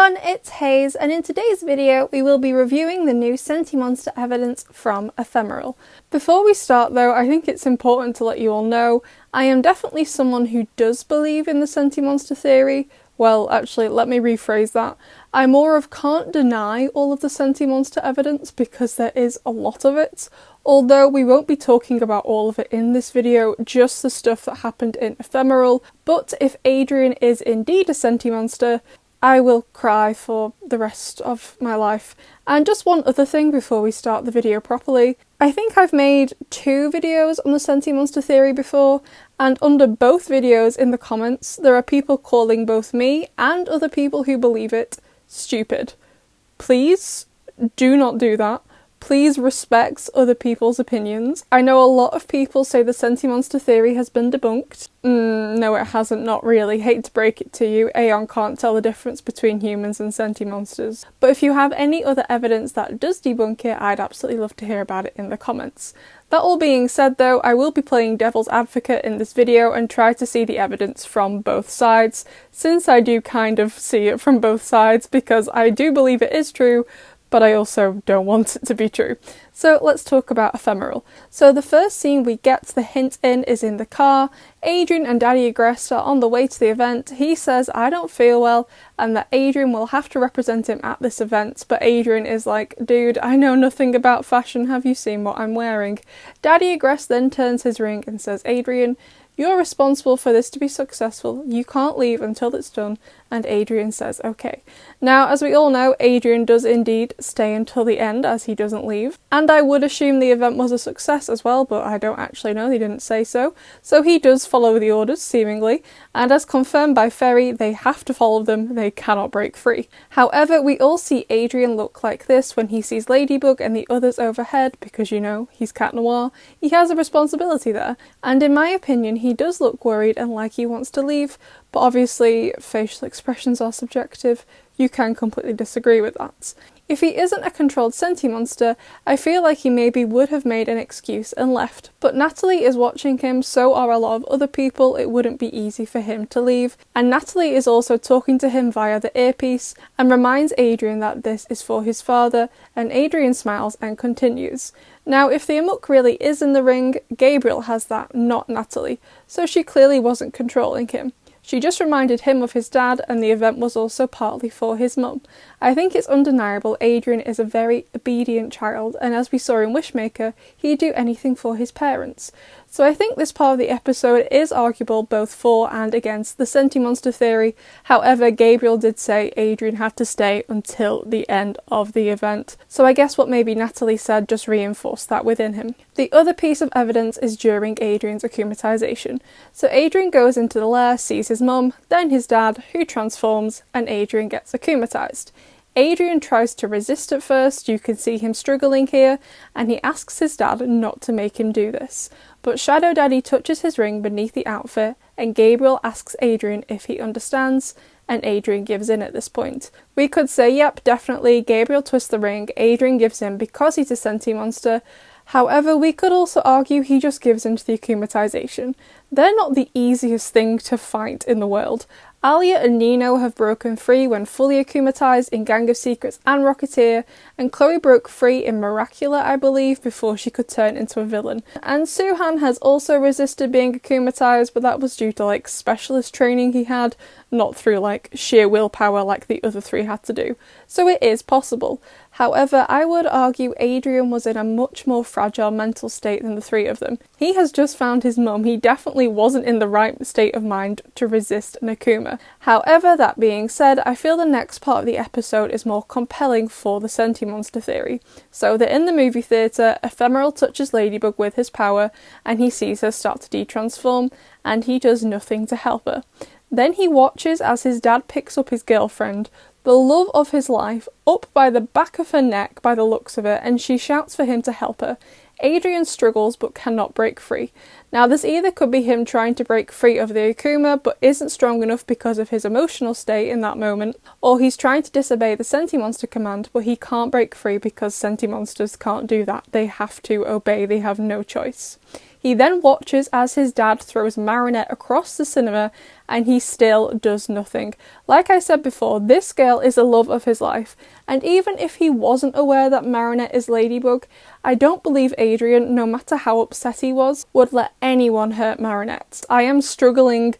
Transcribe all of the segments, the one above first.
everyone, it's Hayes, and in today's video we will be reviewing the new Sentimonster evidence from Ephemeral. Before we start though, I think it's important to let you all know I am definitely someone who does believe in the Sentimonster theory. Well, actually, let me rephrase that. I more of can't deny all of the Sentimonster evidence because there is a lot of it. Although we won't be talking about all of it in this video, just the stuff that happened in Ephemeral. But if Adrien is indeed a Sentimonster, I will cry for the rest of my life. And just one other thing before we start the video properly. I think I've made 2 videos on the Sentimonster theory before, and under both videos in the comments there are people calling both me and other people who believe it stupid. Please do not do that. Please respect other people's opinions. I know a lot of people say the Sentimonster theory has been debunked. No, it hasn't, not really. Hate to break it to you, Aeon can't tell the difference between humans and Sentimonsters. But if you have any other evidence that does debunk it, I'd absolutely love to hear about it in the comments. That all being said though, I will be playing devil's advocate in this video and try to see the evidence from both sides, since I do kind of see it from both sides, because I do believe it is true, but I also don't want it to be true. So let's talk about Ephemeral. So the first scene we get the hint in is in the car. Adrien and Daddy Agreste are on the way to the event. He says, I don't feel well, and that Adrien will have to represent him at this event, but Adrien is like, dude, I know nothing about fashion, have you seen what I'm wearing? Daddy Agreste then turns his ring and says, Adrien, you're responsible for this to be successful, you can't leave until it's done, and Adrien says okay. Now, as we all know, Adrien does indeed stay until the end as he doesn't leave, and I would assume the event was a success as well, but I don't actually know, they didn't say so. So he does follow the orders, seemingly, and as confirmed by Ferry, they have to follow them, they cannot break free. However, we all see Adrien look like this when he sees Ladybug and the others overhead, because you know, he's Cat Noir, he has a responsibility there, and in my opinion he does look worried and like he wants to leave, but obviously facial expressions are subjective, you can completely disagree with that. If he isn't a controlled Sentimonster, I feel like he maybe would have made an excuse and left, but Natalie is watching him, so are a lot of other people, it wouldn't be easy for him to leave, and Natalie is also talking to him via the earpiece and reminds Adrien that this is for his father, and Adrien smiles and continues. Now, if the amok really is in the ring, Gabriel has that, not Natalie, so she clearly wasn't controlling him. She just reminded him of his dad, and the event was also partly for his mum. I think it's undeniable Adrien is a very obedient child, and as we saw in Wishmaker, he'd do anything for his parents. So I think this part of the episode is arguable both for and against the Sentimonster theory. However, Gabriel did say Adrien had to stay until the end of the event. So I guess what maybe Natalie said just reinforced that within him. The other piece of evidence is during Adrien's akumatization. So Adrien goes into the lair, sees his mum, then his dad, who transforms, and Adrien gets akumatized. Adrien tries to resist at first, you can see him struggling here, and he asks his dad not to make him do this. But Shadow Daddy touches his ring beneath the outfit, and Gabriel asks Adrien if he understands, and Adrien gives in at this point. We could say, yep, definitely, Gabriel twists the ring, Adrien gives in because he's a Sentimonster. However, we could also argue he just gives in to the akumatization. They're not the easiest thing to fight in the world. Alia and Nino have broken free when fully akumatized in Gang of Secrets and Rocketeer, and Chloe broke free in Miraculous, I believe, before she could turn into a villain. And Suhan has also resisted being akumatized, but that was due to like specialist training he had, not through like sheer willpower like the other 3 had to do. So it is possible. However, I would argue Adrien was in a much more fragile mental state than the 3 of them. He has just found his mum, he definitely wasn't in the right state of mind to resist an Akuma. However, that being said, I feel the next part of the episode is more compelling for the Sentimonster theory. So they're in the movie theatre, Ephemeral touches Ladybug with his power, and he sees her start to detransform, and he does nothing to help her. Then he watches as his dad picks up his girlfriend, the love of his life, up by the back of her neck by the looks of it, and she shouts for him to help her. Adrien struggles but cannot break free. Now this either could be him trying to break free of the Akuma but isn't strong enough because of his emotional state in that moment, or he's trying to disobey the Sentimonster command but he can't break free because Sentimonsters can't do that. They have to obey, they have no choice. He then watches as his dad throws Marinette across the cinema and he still does nothing. Like I said before, this girl is the love of his life, and even if he wasn't aware that Marinette is Ladybug, I don't believe Adrien, no matter how upset he was, would let anyone hurt Marinette. I am struggling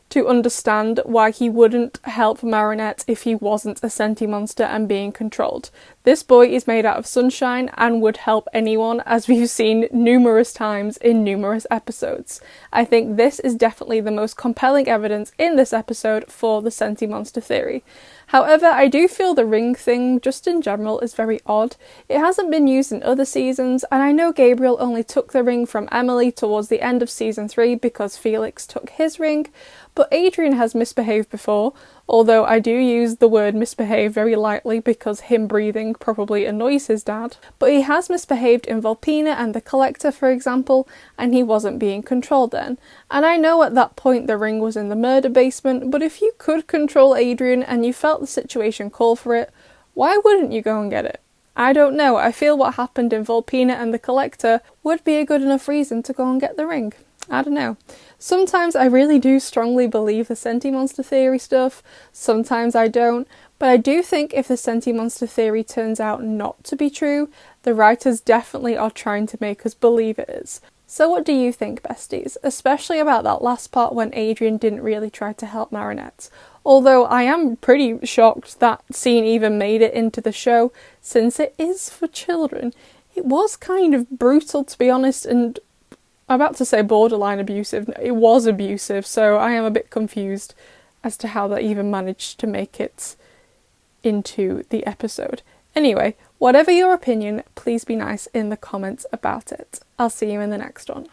to understand why he wouldn't help Marinette if he wasn't a Sentimonster and being controlled. This boy is made out of sunshine and would help anyone, as we've seen numerous times in numerous episodes. I think this is definitely the most compelling evidence in this episode for the Sentimonster theory. However, I do feel the ring thing, just in general, is very odd. It hasn't been used in other seasons, and I know Gabriel only took the ring from Emily towards the end of season 3 because Felix took his ring, but Adrien has misbehaved before, although I do use the word misbehave very lightly because him breathing probably annoys his dad. But he has misbehaved in Volpina and the Collector, for example, and he wasn't being controlled then. And I know at that point the ring was in the murder basement, but if you could control Adrien and you felt the situation called for it, why wouldn't you go and get it? I don't know, I feel what happened in Volpina and the Collector would be a good enough reason to go and get the ring. I don't know. Sometimes I really do strongly believe the Sentimonster theory stuff, sometimes I don't, but I do think if the Sentimonster theory turns out not to be true, the writers definitely are trying to make us believe it is. So what do you think, besties? Especially about that last part when Adrien didn't really try to help Marinette. Although I am pretty shocked that scene even made it into the show, since it is for children. It was kind of brutal, to be honest, and I'm about to say borderline abusive. It was abusive, so I am a bit confused as to how they even managed to make it into the episode. Anyway, whatever your opinion, please be nice in the comments about it. I'll see you in the next one.